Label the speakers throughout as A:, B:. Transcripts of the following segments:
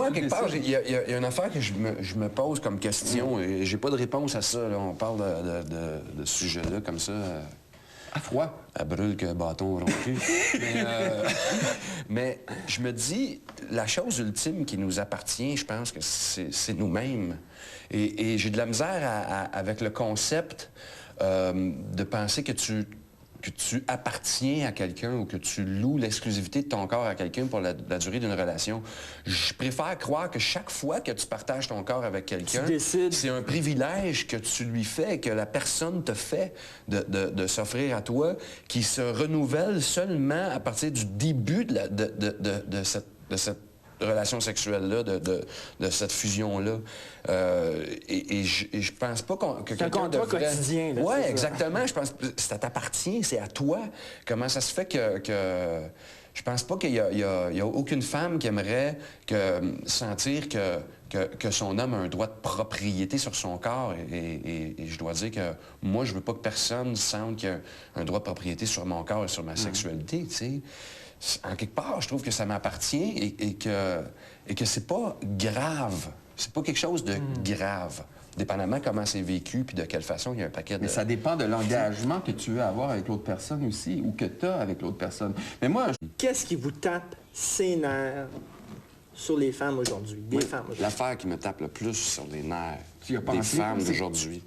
A: moi, quelque part, il y a une affaire que je me pose comme question et j'ai pas de réponse à ça. Là. On parle de ce sujet-là comme ça.
B: À froid.
A: À brûle que bâton rompu. mais je me dis, la chose ultime qui nous appartient, je pense que c'est nous-mêmes. Et j'ai de la misère avec le concept de penser que tu appartiens à quelqu'un ou que tu loues l'exclusivité de ton corps à quelqu'un pour la durée d'une relation. Je préfère croire que chaque fois que tu partages ton corps avec quelqu'un, c'est un privilège que tu lui fais, que la personne te fait de s'offrir à toi, qui se renouvelle seulement à partir du début de cette relation sexuelle-là, de cette fusion-là. Et je pense pas que quelqu'un devrait...
C: quotidien.
A: Oui, exactement. Je pense que ça t'appartient, c'est à toi. Comment ça se fait que... Je pense pas qu'il y a aucune femme qui aimerait sentir que son homme a un droit de propriété sur son corps. Et je dois dire que moi, je veux pas que personne sente qu'il y a un droit de propriété sur mon corps et sur ma sexualité, tu sais. En quelque part, je trouve que ça m'appartient et que c'est pas grave. C'est pas quelque chose de grave. Dépendamment comment c'est vécu puis de quelle façon, il y a un paquet de...
B: Mais ça dépend de l'engagement que tu veux avoir avec l'autre personne aussi ou que tu as avec l'autre personne. Mais moi...
C: Qu'est-ce qui vous tape ses nerfs sur les femmes aujourd'hui? Des femmes aujourd'hui?
A: L'affaire qui me tape le plus sur les nerfs
B: des
A: femmes d'aujourd'hui,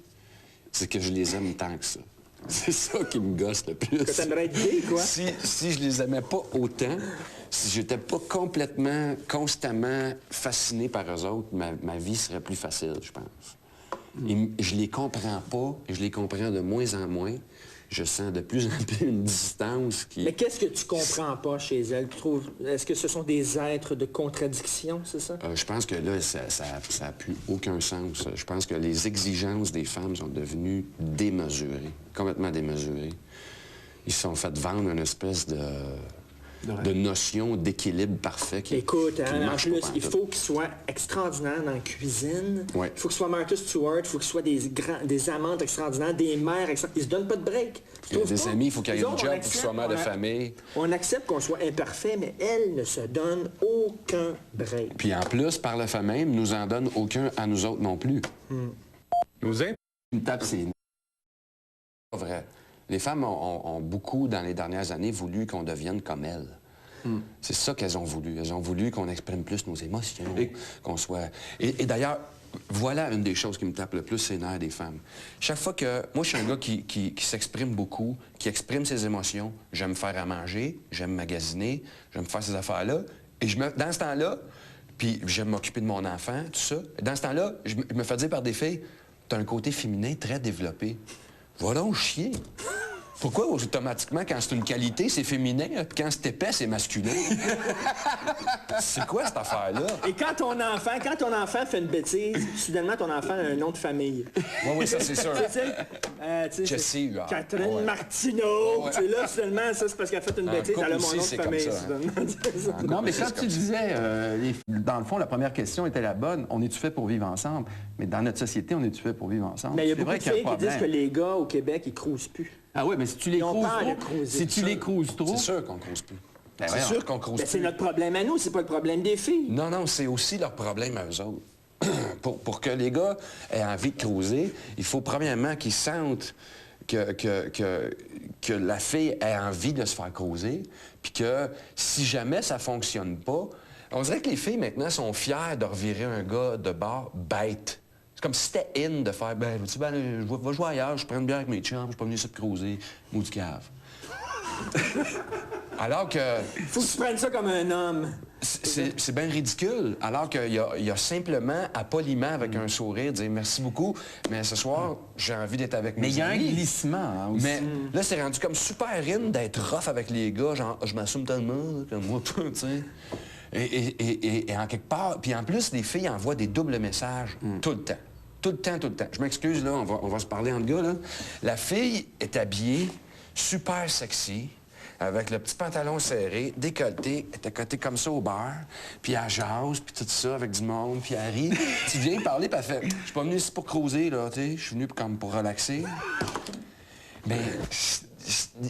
A: c'est que je les aime tant que ça. C'est ça qui me gosse le plus.
C: Que t'aimerais être gay, quoi?
A: Si je les aimais pas autant, si j'étais pas constamment fasciné par eux autres, ma vie serait plus facile, je pense. Et je les comprends pas, je les comprends de moins en moins. Je sens de plus en plus une distance qui...
C: Mais qu'est-ce que tu comprends pas chez elles? Est-ce que ce sont des êtres de contradiction, c'est ça?
A: Je pense que là, ça n'a plus aucun sens. Je pense que les exigences des femmes sont devenues démesurées, complètement démesurées. Ils se sont fait vendre une espèce de notion d'équilibre parfait qui
C: Écoute, en
A: marche
C: plus,
A: pas
C: il faut qu'ils soient extraordinaires dans la cuisine.
A: Ouais.
C: Il faut qu'ils soient Martha Stewart, il faut qu'ils soient des amantes extraordinaires, des mères extraordinaires. Ils se donnent pas de break.
A: Il y a des amis, il faut qu'il y ait un job, il faut qu'ils soient mères de famille.
C: On accepte qu'on soit imparfait, mais elles ne se donnent aucun break.
A: Puis en plus, par le fait même, nous en donnent aucun à nous autres non plus.
B: Nous une tape, c'est
A: Pas vrai. Les femmes ont beaucoup, dans les dernières années, voulu qu'on devienne comme elles. C'est ça qu'elles ont voulu. Elles ont voulu qu'on exprime plus nos émotions, qu'on soit... Et d'ailleurs, voilà une des choses qui me tape le plus, c'est les nerfs des femmes. Chaque fois que... Moi, je suis un gars qui s'exprime beaucoup, qui exprime ses émotions. J'aime faire à manger, j'aime magasiner, j'aime faire ces affaires-là. Et dans ce temps-là, puis j'aime m'occuper de mon enfant, tout ça. Dans ce temps-là, je me fais dire par des filles, t'as un côté féminin très développé. Va donc chier. Pourquoi automatiquement, quand c'est une qualité, c'est féminin, puis quand c'est épais, c'est masculin? C'est quoi cette affaire-là?
C: Et quand ton enfant fait une bêtise, soudainement, ton enfant a un nom de famille.
A: Oui, ça, c'est sûr.
C: Jessie
A: Huard.
C: Catherine Martineau. C'est là, soudainement, ça, c'est parce qu'elle a fait une bêtise, elle a mon nom de famille.
B: Non, mais quand tu disais, dans le fond, la première question était la bonne, on est-tu fait pour vivre ensemble? Mais dans notre société, on est-tu fait pour vivre ensemble?
C: Mais il y a beaucoup de filles qui disent que les gars au Québec, ils crousent plus.
B: Ah oui, mais si tu les crouses trop...
A: C'est sûr qu'on crouse plus.
B: Ben
A: c'est sûr qu'on crouse plus.
C: C'est notre problème à nous, c'est pas le problème des filles.
A: Non, c'est aussi leur problème à eux autres. Pour que les gars aient envie de cruiser, il faut premièrement qu'ils sentent que la fille ait envie de se faire cruiser, puis que si jamais ça fonctionne pas, on dirait que les filles maintenant sont fières de revirer un gars de bar bête. C'est comme si c'était in de faire, je vais jouer ailleurs, je prends une bière avec mes chums, je suis pas venu ici de cruiser, maudit cave. Alors que...
C: Faut que tu prennes ça comme un homme.
A: C'est bien ridicule. Alors qu'il y a simplement, à poliment, avec un sourire, dire merci beaucoup, mais ce soir, j'ai envie d'être avec mes amis.
B: Mais il y a un glissement aussi.
A: Mais là, c'est rendu comme super in d'être rough avec les gars, genre, je m'assume tellement, comme moi, tu sais. Et en quelque part... Puis en plus, les filles envoient des doubles messages tout le temps. Tout le temps. Je m'excuse, là, on va se parler entre gars, là. La fille est habillée super sexy, avec le petit pantalon serré, décolleté, elle est accotée comme ça au bar, puis elle jase, puis tout ça, avec du monde, puis elle rit. Tu viens parler, puis elle fait, je suis pas venu ici pour cruiser, là, tu sais, je suis venu pour relaxer. Mais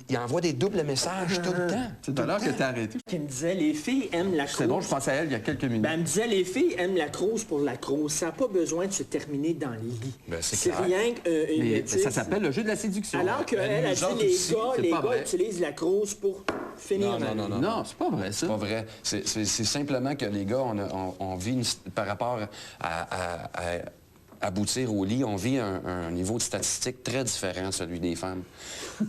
A: il envoie des doubles messages tout le temps.
B: C'est tout à l'heure que t'as arrêté.
C: Qui me disait, les filles aiment la crouse.
B: C'est bon, je pensais à elle il y a quelques minutes.
C: Ben, elle me disait, les filles aiment la crouse pour la crouse. Ça n'a pas besoin de se terminer dans le lit.
A: Ben, c'est
C: c'est
A: clair.
C: rien qu'une...
B: Mais ça s'appelle le jeu de la séduction.
C: Alors qu'elle a dit, les gars utilisent la crouse pour finir.
B: Non, c'est pas vrai, ça.
A: C'est pas vrai. C'est simplement que les gars, on vit par rapport à aboutir au lit, on vit un niveau de statistique très différent de celui des femmes.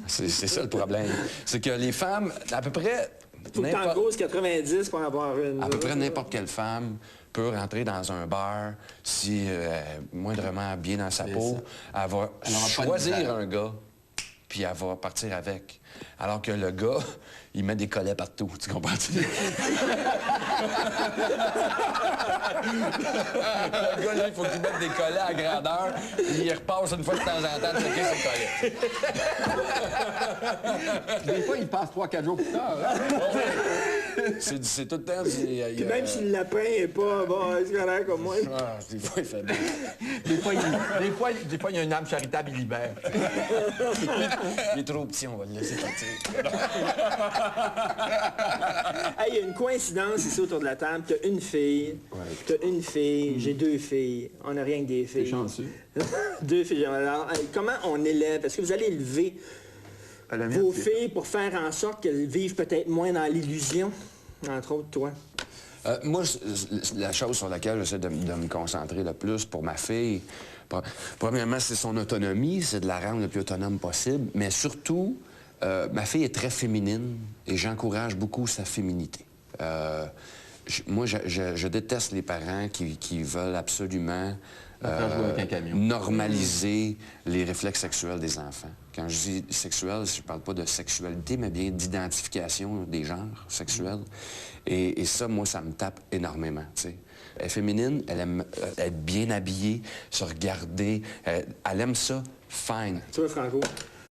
A: C'est ça le problème. C'est que les femmes, à peu près...
C: Tout le temps grosse 90 pour avoir une...
A: À peu près n'importe quelle femme peut rentrer dans un bar si moindrement bien dans sa peau. Elle va choisir un gars, puis elle va partir avec. Alors que le gars, il met des collets partout. Tu comprends-tu? Le gars, là, il faut qu'il mette des collets à grandeur. Il repasse une fois de temps en temps de checker ses collets.
B: Des fois, il passe 3-4 jours plus tard. Hein?
A: C'est tout le temps...
C: Puis même si le lapin n'est pas c'est correct comme moi.
A: Ah, des fois, il fait bien.
D: Des fois, il y a une âme charitable, il libère.
A: Il est trop petit, on va le laisser partir.
C: Hey, il y a une coïncidence ici autour de la table. Tu as une fille, j'ai 2 filles. On n'a rien que des filles.
B: C'est chanceux.
C: 2 filles. Alors, comment on élève? Est-ce que vous allez élever vos filles pour faire en sorte qu'elles vivent peut-être moins dans l'illusion? Entre autres, toi.
A: Moi, la chose sur laquelle j'essaie de me concentrer le plus pour ma fille, premièrement, c'est son autonomie, c'est de la rendre le plus autonome possible, mais surtout, ma fille est très féminine et j'encourage beaucoup sa féminité. Moi, je déteste les parents qui veulent absolument normaliser les réflexes sexuels des enfants. Quand je dis sexuel, je ne parle pas de sexualité, mais bien d'identification des genres sexuels. Et ça, moi, ça me tape énormément, tu sais. Elle est féminine, elle aime être bien habillée, se regarder, elle aime ça, fine.
C: Tu vois, Franco,